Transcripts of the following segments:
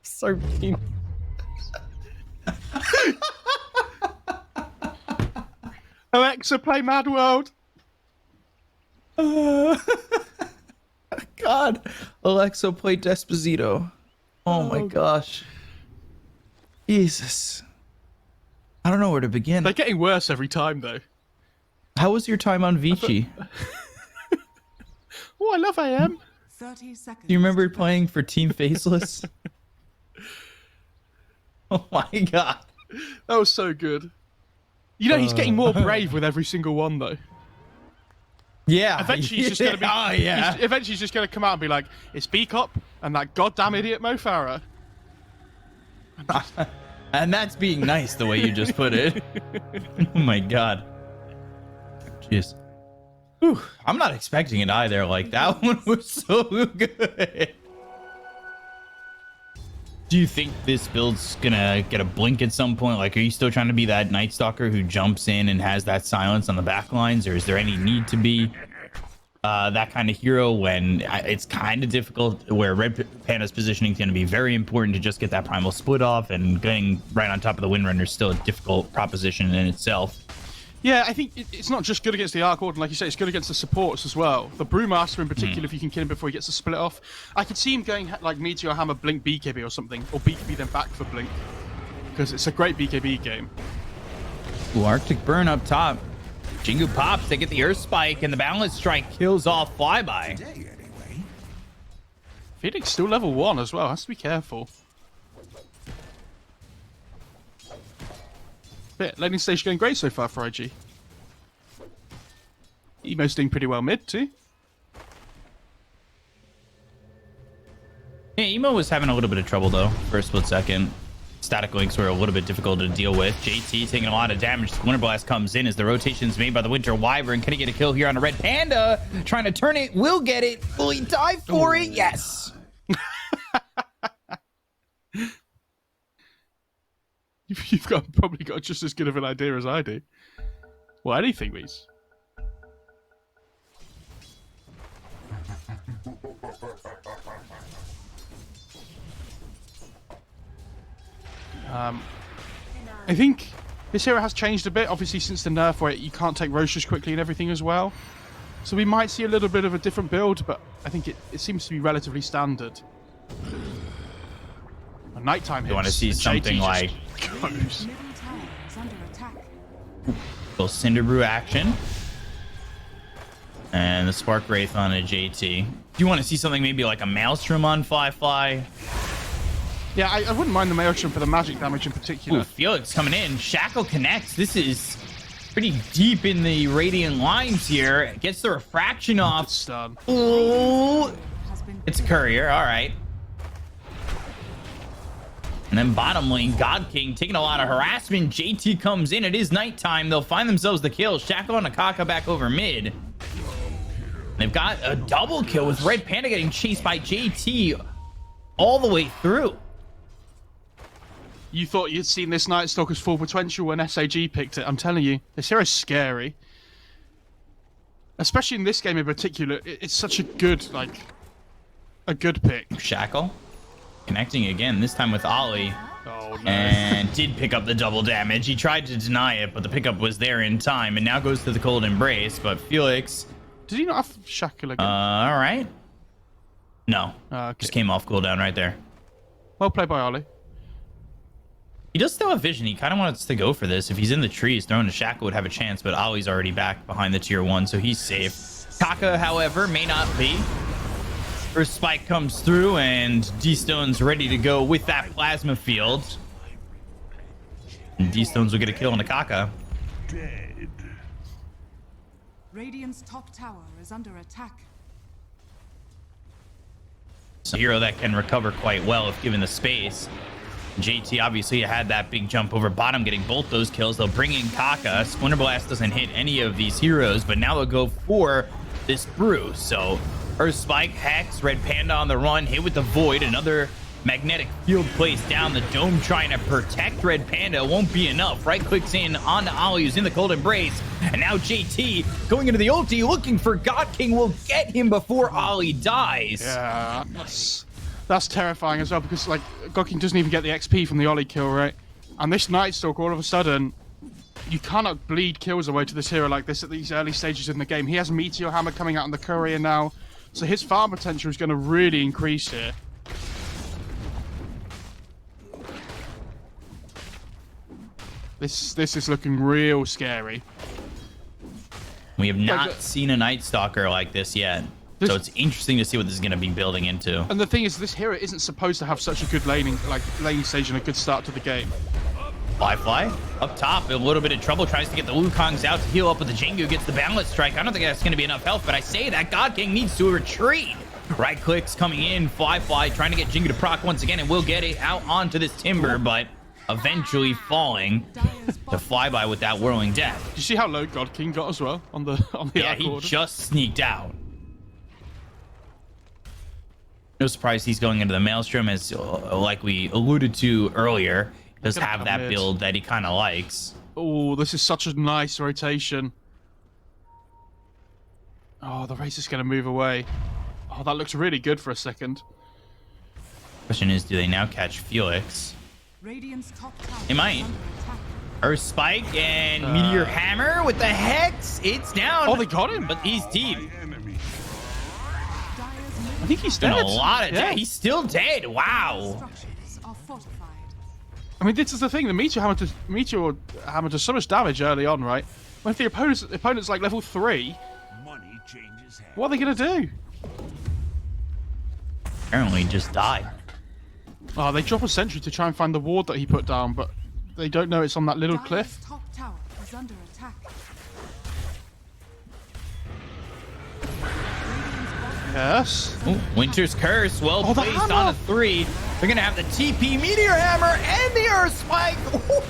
So mean. Alexa, play Mad World. God. Alexa, play Despacito. Oh my gosh. Jesus. I don't know where to begin. They're getting worse every time, though. How was your time on Vici? Oh, I love AM. 30 seconds. Do you remember playing for Team Faceless? Oh my god. That was so good. You know, he's getting more brave with every single one, though. Yeah. Eventually, he's just going to be. Oh, yeah. Eventually, he's just going to come out and be like, "It's Bkop and that goddamn idiot Mofarah." And that's being nice, the way you just put it. Oh my god. Jeez. Whew. I'm not expecting it either. Like, that one was so good. Do you think this build's gonna get a blink at some point? Like, are you still trying to be that Night Stalker who jumps in and has that silence on the back lines? Or is there any need to be that kind of hero when it's kind of difficult, where Red Panda's positioning is going to be very important to just get that primal split off, and getting right on top of the Windrunner is still a difficult proposition in itself? Yeah, I think it's not just good against the Arc Warden, like you say, it's good against the supports as well. The Brewmaster in particular, if you can kill him before he gets the split off. I could see him going like Meteor Hammer, Blink BKB or something, or BKB then back for Blink, because it's a great BKB game. Ooh, Arctic Burn up top. Jingu pops, they get the Earth Spike, and the Balance Strike kills off Flyby. Phoenix still level 1 as well, has to be careful. But laning stage going great so far for IG. Emo's doing pretty well mid too. Yeah, Emo was having a little bit of trouble though for a split second. Static links were a little bit difficult to deal with. JT taking a lot of damage. Winter Blast comes in as the rotation's made by the Winter Wyvern. Can he get a kill here on a Red Panda? Trying to turn it. Will get it. Will he die for it? Yes. You've probably got just as good of an idea as I do. Well, anything, Reese. I think this hero has changed a bit, obviously, since the nerf where you can't take roaches quickly and everything as well. So we might see a little bit of a different build, but I think it seems to be relatively standard. A nighttime hits. You want to see something like goes. Middle tower is under attack. little Cinder Brew action. And the Spark Wraith on a JT. Do you want to see something maybe like a Maelstrom on Fly? Yeah, I wouldn't mind the Maelstrom for the magic damage in particular. Ooh, Felix coming in. Shackle connects. This is pretty deep in the Radiant lines here. Gets the refraction off. Stun. Ooh. It's a courier. All right. And then bottom lane, God King taking a lot of harassment. JT comes in. It is nighttime. They'll find themselves the kill. Shackle and Akaka back over mid. They've got a double kill with Red Panda getting chased by JT all the way through. You thought you'd seen this Night Stalker's full potential when SAG picked it. I'm telling you, this hero's scary. Especially in this game in particular, it's such a good, a good pick. Shackle connecting again, this time with Ollie. Oh, no. And did pick up the double damage. He tried to deny it, but the pickup was there in time, and now goes to the Cold Embrace. But Felix... Did he not have Shackle again? All right. No. Okay. Just came off cooldown right there. Well played by Ollie. He does still have vision. He kind of wants to go for this. If he's in the trees, throwing a Shackle would have a chance, but Ollie's already back behind the tier 1, so he's safe. Kaka, however, may not be. First spike comes through, and D-Stone's ready to go with that plasma field. And D-Stones will get a kill on the Kaka. Radiant's top tower is under attack. It's a hero that can recover quite well if given the space. JT obviously had that big jump over bottom, getting both those kills. They'll bring in Kaka. Splinter Blast doesn't hit any of these heroes, but now they'll go for this brew. So Earth Spike, Hex, Red Panda on the run, hit with the Void, another magnetic field placed down the dome, trying to protect Red Panda. Won't be enough. Right clicks in on Ollie, who's in the Cold Embrace, and now JT going into the ulti, looking for God King. Will get him before Ollie dies. Yeah. That's terrifying as well because like Gokking doesn't even get the XP from the Ollie kill, right? And this Night Stalker, all of a sudden, you cannot bleed kills away to this hero like this at these early stages in the game. He has Meteor Hammer coming out on the courier now, so his farm potential is going to really increase here. This is looking real scary. We have not seen a Night Stalker like this yet. So it's interesting to see what this is going to be building into. And the thing is, this hero isn't supposed to have such a good laning stage and a good start to the game. Fly up top, a little bit of trouble, tries to get the Wukongs out to heal up with the Jingu, gets the balance strike. I don't think that's going to be enough health, but I say that God King needs to retreat. Right clicks coming in, Fly trying to get Jingu to proc once again, and we'll get it out onto this Timber, but eventually falling to Flyby with that whirling death. Did you see how low God King got as well on the Yeah, he just sneaked out. No surprise he's going into the Maelstrom, as like we alluded to earlier, does have that build that he kind of likes. Oh, this is such a nice rotation. Oh, the race is going to move away. Oh, that looks really good for a second. Question is, do they now catch Felix? Radiant's top tower They might. Earth Spike and Meteor Hammer with the Hex. It's down. Oh, they got him. But he's deep. I think he's dead. A lot of dead. He's still dead. Wow. I mean, this is the thing. The Meteor Hammer does so much damage early on, right? When if the opponent's like level 3, what are they going to do? Apparently just died. Oh, they drop a sentry to try and find the ward that he put down, but they don't know it's on that little cliff. Top tower is under attack. Yes. Ooh, Winter's Curse, well placed on a 3. They're going to have the TP Meteor Hammer and the Earth Spike.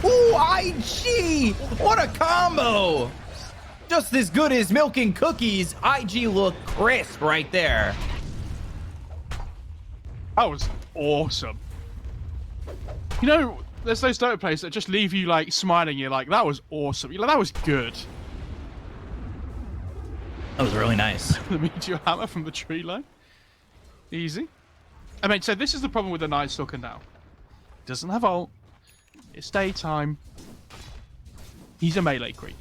Ooh, IG. What a combo. Just as good as milking cookies. IG look crisp right there. That was awesome. You know, there's those Dota players that just leave you like smiling. You're like, that was awesome. You're like, that was good. That was really nice. The Meteor Hammer from the tree line. Easy. I mean, so this is the problem with the Night Stalker now. He doesn't have ult. It's daytime. He's a melee creep.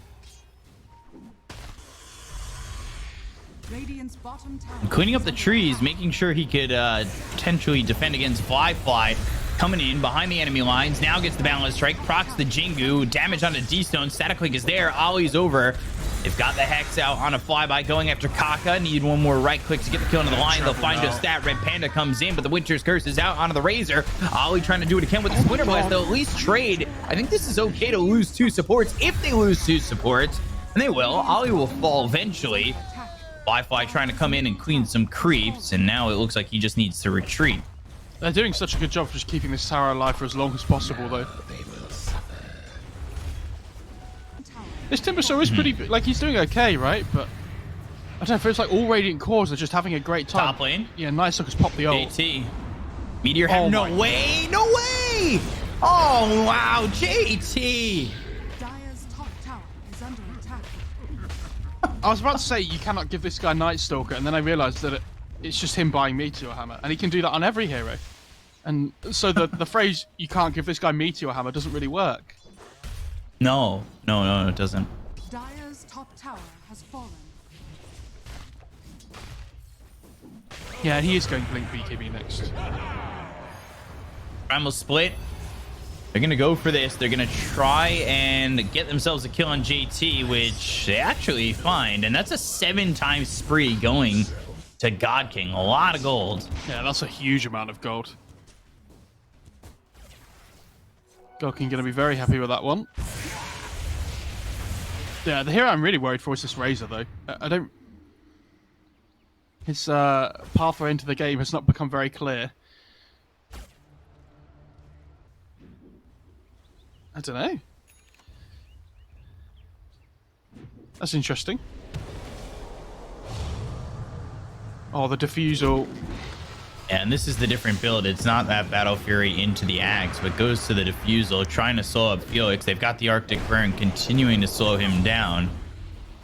Radiant's bottom tower. Cleaning up the trees, making sure he could potentially defend against Fly. Coming in behind the enemy lines. Now gets the balance strike. Procs the Jingu. Damage onto D-Stone. Static Link is there. Ollie's over. They've got the Hex out on a Flyby going after Kaka. Need one more right click to get the kill into the line. They'll find a stat. Red Panda comes in, but the Winter's Curse is out onto the Razor. Ollie trying to do it again with the Splinter Blast. They'll at least trade. I think this is okay to lose 2 supports. If they lose 2 supports, and they will, Ollie will fall eventually. Fly trying to come in and clean some creeps, and now it looks like he just needs to retreat. They're doing such a good job of just keeping this tower alive for as long as possible, though. This Timbersaw is pretty, like, he's doing okay, right? But I don't know, it feels like all Radiant cores are just having a great time. Top lane. Yeah, Night Stalker's popped the ult. JT. Meteor Hammer. No way! No way! Oh, wow, JT! Dire's top tower is under attack. I was about to say you cannot give this guy Night Stalker, and then I realised that it's just him buying Meteor Hammer, and he can do that on every hero. And so the phrase "you can't give this guy Meteor Hammer" doesn't really work. No, it doesn't. Dire's top tower has fallen. Yeah, he is going Blink BKB next. Primal split. They're going to go for this. They're going to try and get themselves a kill on JT, which they actually find. And that's a 7-time spree going to God King. A lot of gold. Yeah, that's a huge amount of gold. God King going to be very happy with that one. Yeah, the hero I'm really worried for is this Razor, though. I don't... His pathway into the game has not become very clear. I don't know. That's interesting. Oh, the Diffusal. And this is the different build. It's not that Battle Fury into the Axe, but goes to the Diffusal, trying to slow up Felix. They've got the Arctic Burn continuing to slow him down.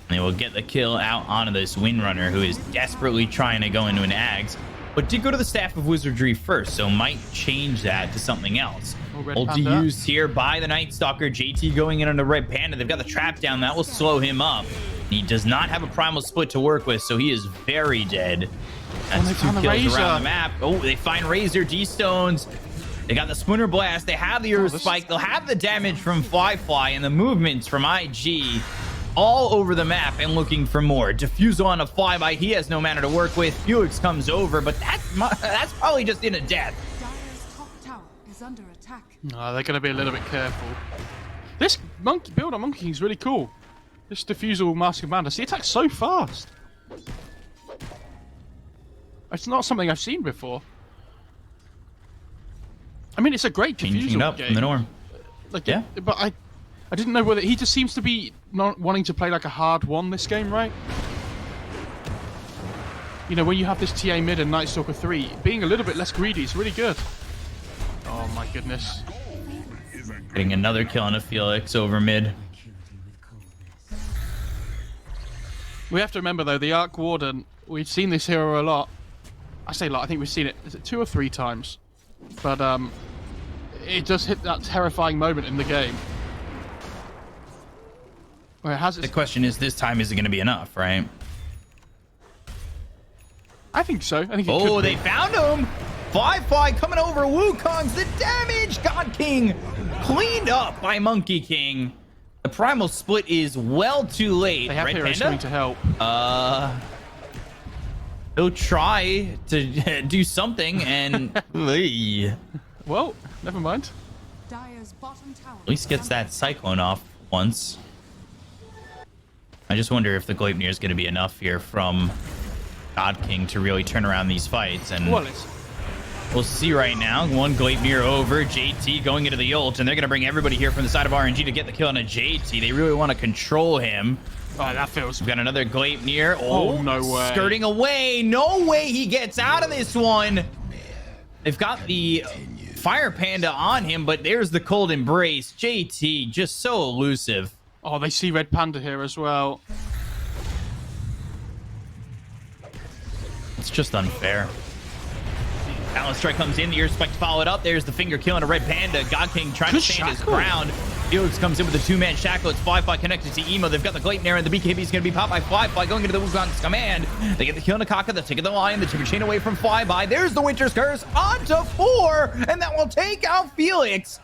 And they will get the kill out onto this Windrunner, who is desperately trying to go into an Axe. but did go to the Staff of Wizardry first, so might change that to something else. Red Ulti Panda. used here by the Night Stalker. JT going in on the Red Panda. They've got the trap down. That will slow him up. He does not have a Primal Split to work with, so he is very dead. they That's 2 found the kills Razor. around the map. Oh, they find Razor, D-Stones. They got the Splinter Blast. They have the Earth Spike. They'll have the damage from Fly and the movements from IG all over the map and looking for more. Diffusal on a Flyby. He has no mana to work with. Felix comes over, but that's probably just in a death. Dire's top tower is under attack. No, they're going to be a little bit careful. This monkey build on Monkey King is really cool. This Diffusal Mask of Madness. He attacks so fast. It's not something I've seen before. I mean, it's a great Changing Diffusal it up game. from the norm. Like, Yeah. But I didn't know whether he just seems to be not wanting to play like a hard one this game, right? You know, when you have this TA mid and Night Stalker 3, being a little bit less greedy is really good. Oh my goodness. Getting another kill on a Felix over mid. We have to remember though, the Arc Warden, we've seen this hero a lot. I say a lot, I think we've seen it, is it 2 or 3 times? But it does hit that terrifying moment in the game. Where it has The its... question is, this time is it going to be enough, right? I think so. I think it Oh, could they be. found him! Fly coming over. Wukong's the damage! God King cleaned up by Monkey King. The Primal Split is well too late. They have Red heroes Panda? coming to help. He'll try to do something and at Well, never mind. Dire's bottom tower. least gets that Cyclone off once. I just wonder if the Gleipnir is going to be enough here from God King to really turn around these fights. And Well, it's... we'll see right now. One Gleipnir over. JT going into the ult, and they're going to bring everybody here from the side of RNG to get the kill on a JT. They really want to control him. Oh, that feels... We've got another Gleipnir. Oh, no way. Skirting away. No way he gets out of this one. They've got the Fire Panda on him, but there's the Cold Embrace. JT, just so elusive. Oh, they see Red Panda here as well. It's just unfair. Balance Strike comes in. The Ear Spike to follow it up. There's the finger kill on a Red Panda. God King trying Good to stand his shackle. ground. Felix comes in with a 2-man shackle. It's Fly connected to Emo. They've got the Gleipnir, and the BKB is going to be popped by Fly going into the Wukong's command. They get the kill on Nakaka. They're taking the Lion. The Timber Chain away from Flyby. There's the Winter's Curse onto 4, and that will take out Felix.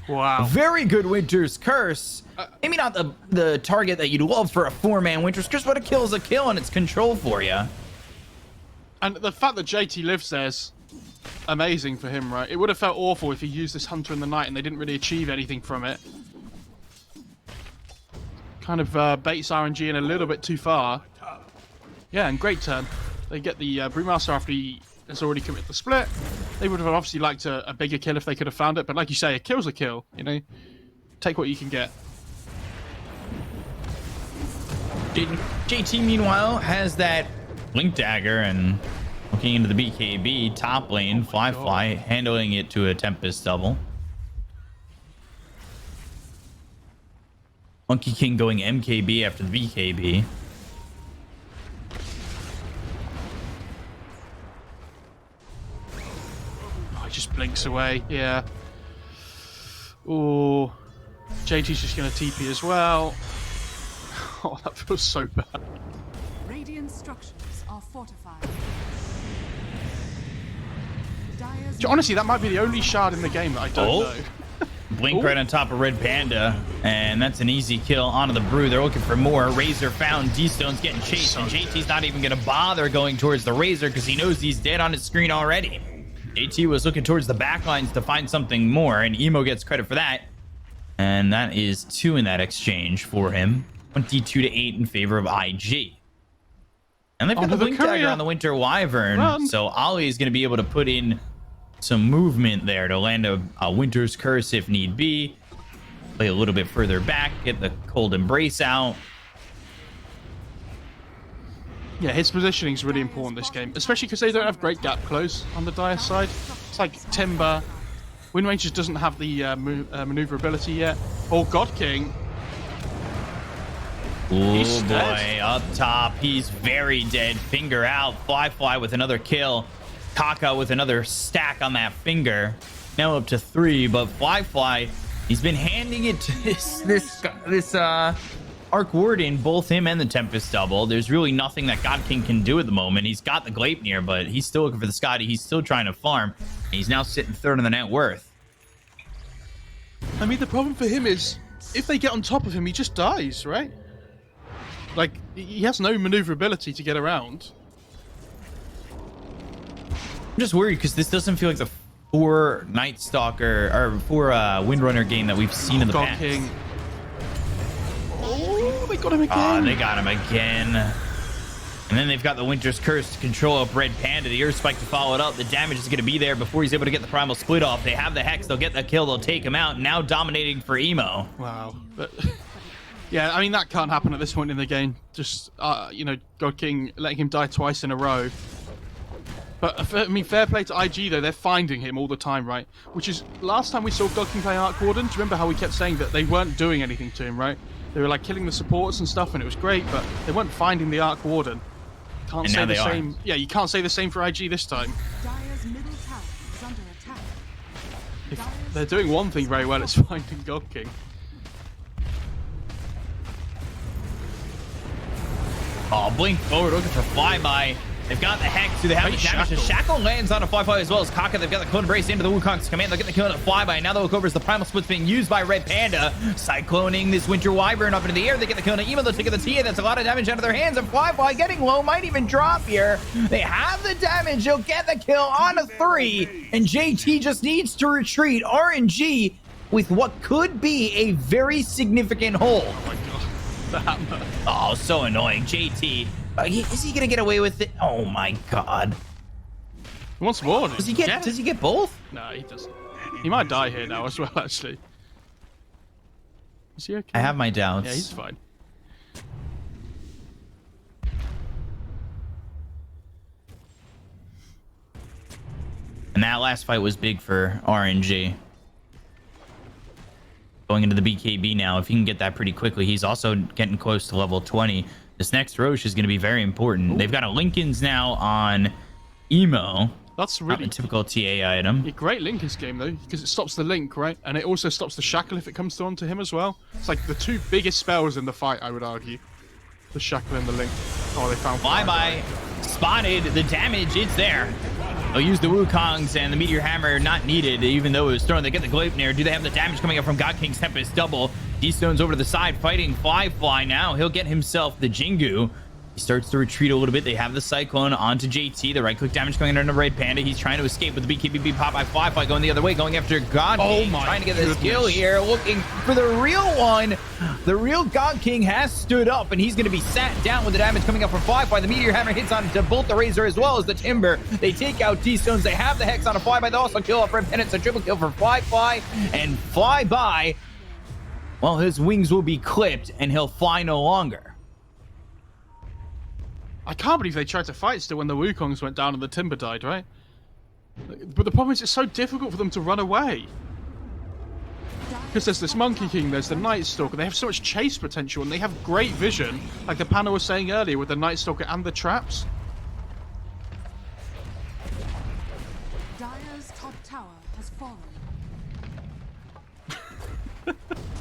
Wow. Very good Winter's Curse. Maybe not the target that you'd love for a 4-man Winter's Curse, but a kill is a kill, and it's control for you. And the fact that JT lives there's amazing for him, right? It would have felt awful if he used this Hunter in the night and they didn't really achieve anything from it. Kind of baits RNG in a little bit too far. Yeah, and great turn. They get the Brewmaster after he has already committed the split. They would have obviously liked a bigger kill if they could have found it, but like you say, a kill's a kill, you know? Take what you can get. JT, meanwhile, has that Blink Dagger and looking into the BKB top lane. Fly handling it to a Tempest double. Monkey King going MKB after the BKB. Oh, he just blinks away, yeah. Ooh. JT's just going to TP as well. Oh, that feels so bad. Radiant structures are fortified. Dire's Honestly, that might be the only shard in the game that I don't know. Blink Ooh. right on top of Red Panda, and that's an easy kill onto the Brew. They're looking for more. Razor found. D-Stone's getting chased, and JT's not even going to bother going towards the Razor because he knows he's dead on his screen already. JT was looking towards the backlines to find something more, and Emo gets credit for that. And that is 2 in that exchange for him. 22-8 in favor of IG. And they've got Onto the the Blink Dagger courier. on the Winter Wyvern, Run. so Ollie is going to be able to put in some movement there to land a Winter's Curse if need be. Play a little bit further back, get the Cold Embrace out. Yeah, his positioning is really important this game, especially because they don't have great gap close on the Dire side. It's like Timber. Wind Rangers doesn't have the maneuverability yet. Oh, God King. Oh boy, up top, he's very dead. Finger out. Fly with another kill. Kaka with another stack on that finger. Now up to 3, but Fly, he's been handing it to this Arc Warden, both him and the Tempest double. There's really nothing that God King can do at the moment. He's got the Gleipnir, but he's still looking for the Scotty. He's still trying to farm. He's now sitting 3rd on the net worth. I mean, the problem for him is if they get on top of him, he just dies, right? Like, he has no maneuverability to get around. I'm just worried because this doesn't feel like the 4 Night Stalker or 4 Windrunner game that we've seen in the God past. King. Oh, they got him again. Ah, they got him again. And then they've got the Winter's Curse to control up Red Panda. The Earth Spike to follow it up. The damage is going to be there before he's able to get the Primal Split off. They have the Hex. They'll get the kill. They'll take him out. Now dominating for Emo. Wow. But yeah, I mean, that can't happen at this point in the game. Just, you know, God King letting him die twice in a row. But, I mean, fair play to IG, though. They're finding him all the time, right? Which is, last time we saw God King play Arc Warden, do you remember how we kept saying that they weren't doing anything to him, right? They were, like, killing the supports and stuff, and it was great, but they weren't finding the Arc Warden. Can't say the same. Yeah, you can't say the same for IG this time. Dire's middle tower is under attack. If they're doing one thing very well, it's finding God King. Oh, blink forward, looking for Flyby. They've got the Hex. Do they have the damage? The Shackle lands on a Flyby as well as Kaka. They've got the Clone Embrace into the Wukong's command. They'll get the kill on a Flyby. Now they'll look over as the Primal Split's being used by Red Panda. Cycloning this Winter Wyvern up into the air. They get the kill on Emo. They'll take the TA. That's a lot of damage out of their hands. And Flyby getting low. Might even drop here. They have the damage. They'll get the kill on a 3. And JT just needs to retreat. RNG with what could be a very significant hold. Oh my god. The hammer. Oh, so annoying. JT. Is he gonna get away with it? Oh my god. He wants more. Does he get both? No, he doesn't. He might die here now as well, actually. Is he okay? I have my doubts. Yeah, he's fine. And that last fight was big for RNG. Going into the BKB now, if he can get that pretty quickly, he's also getting close to level 20. This next Roche is going to be very important. Ooh. They've got a Lincoln's now on Emo. That's really not a typical TA item. A great Lincoln's game though, because it stops the Link, right? And it also stops the Shackle if it comes through onto him as well. It's like the 2 biggest spells in the fight, I would argue. The Shackle and the Link. Oh, they found Flyby. Spotted. The damage, it's there. They'll use the Wukongs and the Meteor Hammer not needed, even though it was thrown. They get the Gleipnir. Do they have the damage coming up from God King's Tempest double? D-Stone's over to the side fighting Fly now. He'll get himself the Jingu. He starts to retreat a little bit. They have the Cyclone onto JT. The right-click damage coming under Red Panda. He's trying to escape with the BKB pop by Fly going the other way, going after God King. Trying to get this kill here, looking for the real one. The real God King has stood up, and he's going to be sat down with the damage coming up from Fly. The Meteor Hammer hits on to both the Razor as well as the Timber. They take out D-Stones. They have the Hex on a Fly. They also kill off Red Panda. It's a triple kill for Fly and Fly. Well, his wings will be clipped, and he'll fly no longer. I can't believe they tried to fight still when the Wukongs went down and the Timber died, right? But the problem is it's so difficult for them to run away. Because there's this Monkey King, there's the Night Stalker. They have so much chase potential and they have great vision, like the panel was saying earlier with the Night Stalker and the traps. Dire's top tower has fallen.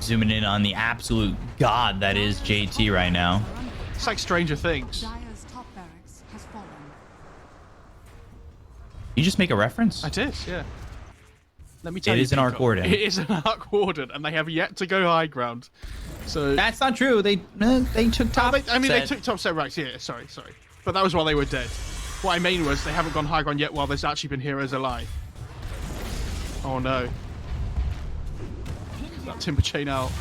Zooming in on the absolute god that is JT right now. It's like Stranger Things. Dire's top barracks has fallen. You just make a reference? I did, yeah. Let me tell you. It is an Arc Warden. It is an Arc Warden, and they have yet to go high ground. So that's not true. They took top. They took top set racks. Yeah, sorry. But that was while they were dead. What I mean was they haven't gone high ground yet while there's actually been heroes alive. Oh no. That Timber chain out.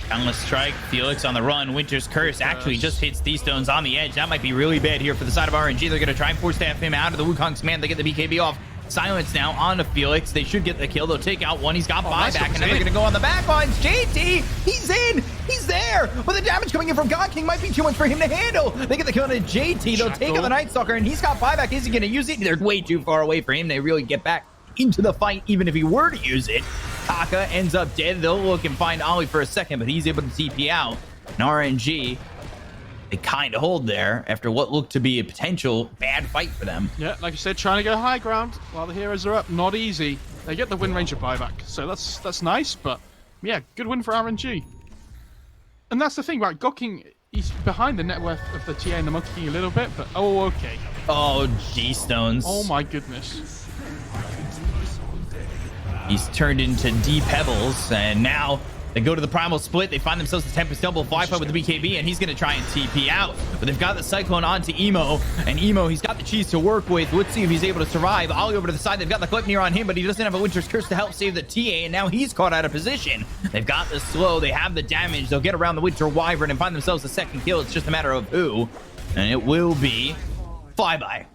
Countless strike. Felix on the run. Winter's Curse actually just hits D-Stones on the edge. That might be really bad here for the side of RNG. They're going to try and force staff him out of the Wukong's command. They get the BKB off. Silence now on to Felix. They should get the kill. They'll take out one. He's got buyback, and then they're going to go on the back lines. JT, he's in. He's there. But the damage coming in from God King might be too much for him to handle. They get the kill on JT. They'll take out the Night Stalker, and he's got buyback. Is he going to use it? They're way too far away for him to really get back into the fight, even if he were to use it. Kaka ends up dead. They'll look and find Ollie for a second, but he's able to TP out. And RNG, they kind of hold there after what looked to be a potential bad fight for them. Yeah, like I said, trying to go high ground while the heroes are up. Not easy. They get the win ranger buyback, so that's nice, but yeah, good win for RNG. And that's the thing, right? Gokking, he's behind the net worth of the TA and the Monkey King a little bit, but oh, okay. Oh, G-Stones. Oh my goodness. He's turned into D-Pebbles, and now they go to the Primal Split. They find themselves a Tempest double 5-5 with the BKB, and he's going to try and TP out. But they've got the Cyclone onto Emo, and Emo, he's got the cheese to work with. Let's see if he's able to survive. Ollie over to the side. They've got the Gleipnir on him, but he doesn't have a Winter's Curse to help save the TA, and now he's caught out of position. They've got the slow. They have the damage. They'll get around the Winter Wyvern and find themselves a second kill. It's just a matter of who, and it will be Flyby.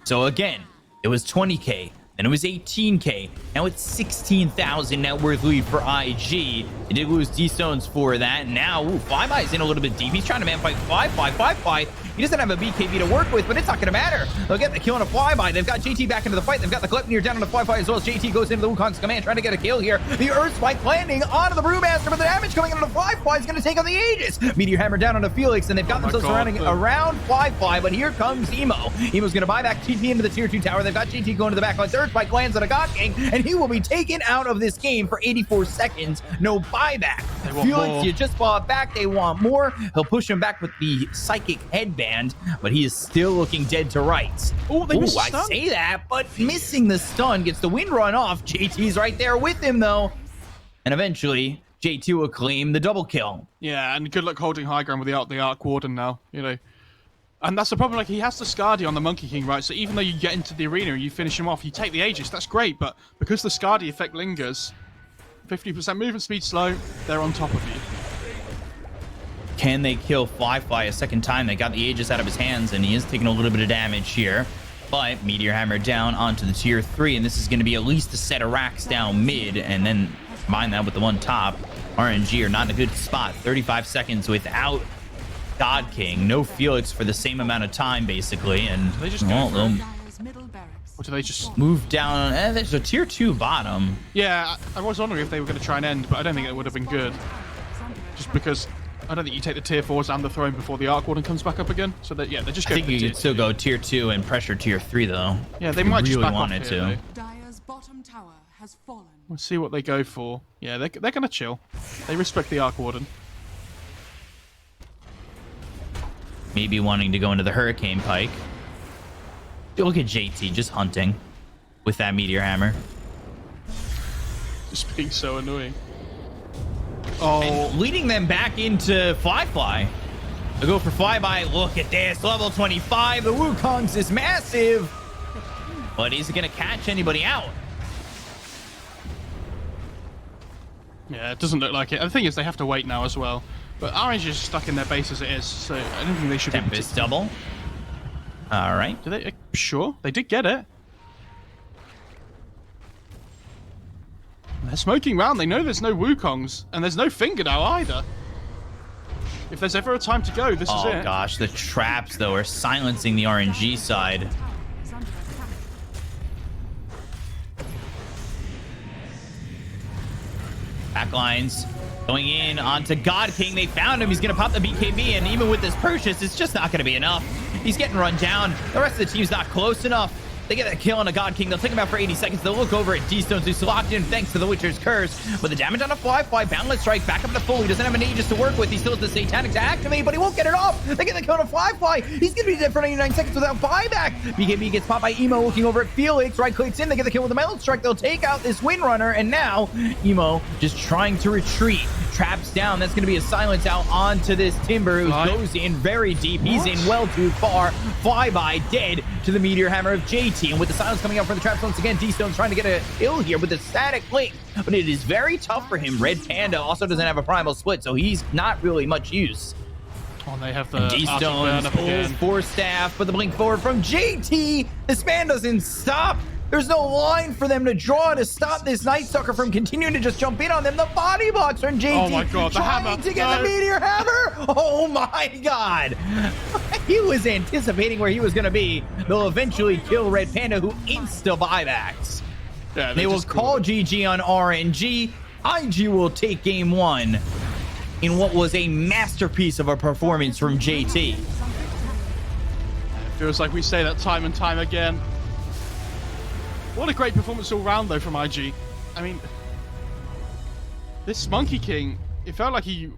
So again, it was 20K. Then it was 18K. Now it's 16,000 net worth lead for IG. They did lose D-Stones for that. Now, Flyby's in a little bit deep. He's trying to man fight Flyby. He doesn't have a BKB to work with, but it's not going to matter. They'll get the kill on a Flyby. They've got JT back into the fight. They've got the Gleipnir down on the Flyby as well as JT goes into the Wukong's command, trying to get a kill here. The Earth Spike landing onto the Brewmaster, but the damage coming into the Flyby is going to take on the Aegis. Meteor Hammer down onto Felix, and they've got themselves surrounding around Flyby, but here comes Emo. Emo's going to buy back TP into the tier 2 tower. They've got JT going to the back line. The Earth Spike lands on a God King, and he will be taken out of this game for 84 seconds. No buyback. Felix, you just bought back. They want more. He'll push him back with the Psychic Headband, but he is still looking dead to rights. Oh, they missed the stun. I say that, but missing the stun gets the wind run off. JT's right there with him, though. And eventually, JT will claim the double kill. Yeah, and good luck holding high ground with the Arc Warden now, you know. And that's the problem, like, he has the Scardy on the Monkey King, right? So even though you get into the arena and you finish him off, you take the Aegis, that's great, but because the Scardy effect lingers, 50% movement speed slow, they're on top of you. Can they kill Flyby a second time? They got the Aegis out of his hands, and he is taking a little bit of damage here. But Meteor Hammer down onto the tier 3, and this is going to be at least a set of racks down mid, and then combine that with the one top. RNG are not in a good spot. 35 seconds without God King. No Felix for the same amount of time, basically. And they just or do they just move down? There's a tier 2 bottom. Yeah, I was wondering if they were going to try and end, but I don't think it would have been good. Just because I don't think you take the tier 4s and the throne before the Arc Warden comes back up again. So that, yeah, they're just going to. I think you could still go tier 2 and pressure tier 3 though. Yeah, they might just really back wanted off to. here, Dire's bottom tower has fallen. Let's see what they go for. Yeah, they're going to chill. They respect the Arc Warden. Maybe wanting to go into the Hurricane Pike. Look at JT just hunting with that Meteor Hammer. Just being so annoying. Oh, and leading them back into Flyby. They'll go for Flyby. Look at this, level 25. The Wukong's is massive, but is it going to catch anybody out? Yeah, it doesn't look like it. And the thing is, they have to wait now as well. But RNG is stuck in their base as it is, so I don't think they should Tempest double. All right. Do they? Sure, they did get it. They're smoking round. They know there's no Wukongs, and there's no Finger now either. If there's ever a time to go, this is it. Oh gosh, the traps though are silencing the RNG side. Backlines going in onto God King. They found him. He's going to pop the BKB, and even with this purchase, it's just not going to be enough. He's getting run down. The rest of the team's not close enough. They get that kill on a God King. They'll take him out for 80 seconds. They'll look over at D-Stones, who's locked in thanks to the Witcher's Curse. But the damage on a Flyby, Boundless Strike, back up to full. He doesn't have an Aegis to work with. He still has the Satanic to activate, but he won't get it off. They get the kill on a Flyby. He's going to be dead for 99 seconds without buyback. BKB gets popped by Emo, looking over at Felix. Right clicks in. They get the kill with the Melon Strike. They'll take out this Windrunner, and now Emo just trying to retreat. Traps down. That's going to be a silence out onto this Timber, who goes in very deep. He's in well too far. Flyby dead to the Meteor Hammer of JT. And with the silence coming out for the traps once again, D-Stone's trying to get a kill here with the static link. But it is very tough for him. Red Panda also doesn't have a primal split, so he's not really much use. Oh, they have the D-Stone's pulls Force Staff, but the blink forward from JT. This man doesn't stop. There's no line for them to draw to stop this Night Stalker from continuing to just jump in on them. The body blocks from JT. Oh my God, the trying hammer. to get the Meteor Hammer. Oh my God. He was anticipating where he was going to be. They'll eventually kill Red Panda, who insta buybacks. Yeah, they will call GG on RNG. IG will take game 1. in what was a masterpiece of a performance from JT. Feels like we say that time and time again. What a great performance all round, though, from IG. I mean, this Monkey King, it felt like he